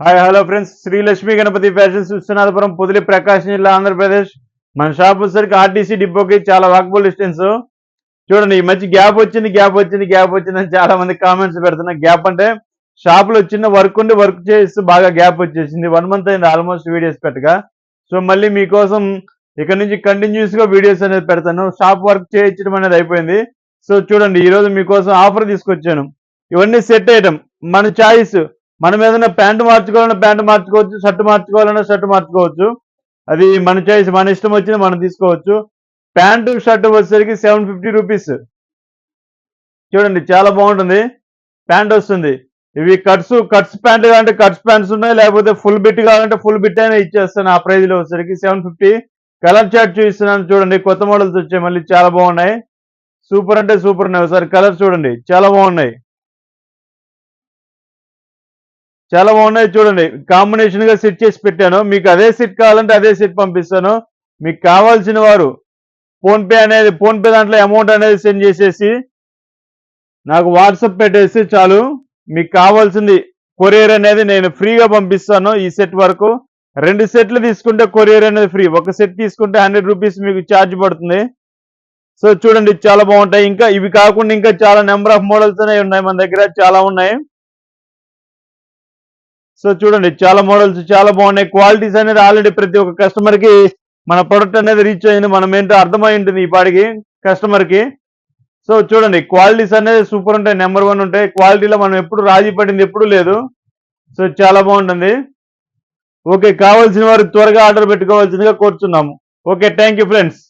Hi hello friends, Srilakshmi Ganapathi fashions Vishwanathapuram, Podili, Prakasam జిల్లా, ఆంధ్రప్రదేశ్. మన shop వచ్చేసరికి ఆర్టీసీ డిపోకి చాలా వాకబుల్ డిస్టెన్స్. చూడండి, ఈ మధ్య గ్యాప్ వచ్చింది అని చాలా మంది కామెంట్స్ పెడుతున్నారు. గ్యాప్ అంటే షాప్ లో చిన్న వర్క్ ఉండి వర్క్ చేస్తూ బాగా గ్యాప్ వచ్చేసింది. 1 month అయింది ఆల్మోస్ట్ వీడియోస్ పెట్టగా. సో మళ్ళీ మీకోసం ఇక్కడ నుంచి కంటిన్యూస్ గా వీడియోస్ అనేది పెడతాను. షాప్ వర్క్ చేయించడం అనేది అయిపోయింది. సో చూడండి, ఈ రోజు మీకోసం ఆఫర్ తీసుకొచ్చాను. ఇవన్నీ సెట్ ఐటమ్, మన చాయిస్. మనం ఏదైనా ప్యాంటు మార్చుకోవాలన్నా ప్యాంటు మార్చుకోవచ్చు, షర్ట్ మార్చుకోవాలన్నా షర్ట్ మార్చుకోవచ్చు. అది మన చాయిస్, మన ఇష్టం వచ్చింది మనం తీసుకోవచ్చు. ప్యాంటు షర్ట్ వచ్చేసరికి 750 రూపీస్. చూడండి, చాలా బాగుంటుంది. ప్యాంట్ వస్తుంది. ఇవి కట్స్ ప్యాంట్ కావాలంటే కట్స్ ప్యాంట్స్ ఉన్నాయి, లేకపోతే ఫుల్ బిట్ కావాలంటే ఫుల్ బిట్ అయినా ఇచ్చేస్తాను. ఆ ప్రైజ్ లో వచ్చేసరికి 750. కలర్ చార్ట్ చూపిస్తున్నాను చూడండి. కొత్త మోడల్స్ వచ్చాయి, మళ్ళీ చాలా బాగున్నాయి. సూపర్ అంటే సూపర్ ఉన్నాయి. ఒకసారి కలర్ చూడండి, చాలా బాగున్నాయి. చాలా బాగున్నాయి చూడండి. కాంబినేషన్ గా సెట్ చేసి పెట్టాను. మీకు అదే సెట్ కావాలంటే అదే సెట్ పంపిస్తాను. మీకు కావాల్సిన వారు ఫోన్ పే దాంట్లో అమౌంట్ అనేది సెండ్ చేసేసి నాకు వాట్సాప్ పెట్టేసి చాలు. మీకు కావాల్సింది కొరియర్ అనేది నేను ఫ్రీగా పంపిస్తాను. ఈ సెట్ వరకు 2 సెట్లు తీసుకుంటే కొరియర్ అనేది ఫ్రీ. ఒక సెట్ తీసుకుంటే 100 రూపీస్ మీకు ఛార్జ్ పడుతుంది. సో చూడండి, చాలా బాగుంటాయి. ఇంకా ఇవి కాకుండా ఇంకా చాలా నెంబర్ ఆఫ్ మోడల్స్ అనేవి ఉన్నాయి మన దగ్గర, చాలా ఉన్నాయి. సో చూడండి, చాలా మోడల్స్ చాలా బాగున్నాయి. క్వాలిటీస్ అనేది ఆల్రెడీ ప్రతి ఒక్క కస్టమర్ కి మన ప్రొడక్ట్ అనేది రీచ్ అయింది. మనం ఏంటో అర్థమై ఉంటుంది ఈ పాటికి కస్టమర్ కి. సో చూడండి, క్వాలిటీస్ అనేది సూపర్ ఉంటాయి, నెంబర్ 1 ఉంటాయి. క్వాలిటీలో మనం ఎప్పుడు రాజీ పడింది ఎప్పుడు లేదు. సో చాలా బాగుంటుంది. ఓకే, కావాల్సిన వారు త్వరగా ఆర్డర్ పెట్టుకోవాల్సిందిగా కోరుచున్నాము. Okay, thank you friends.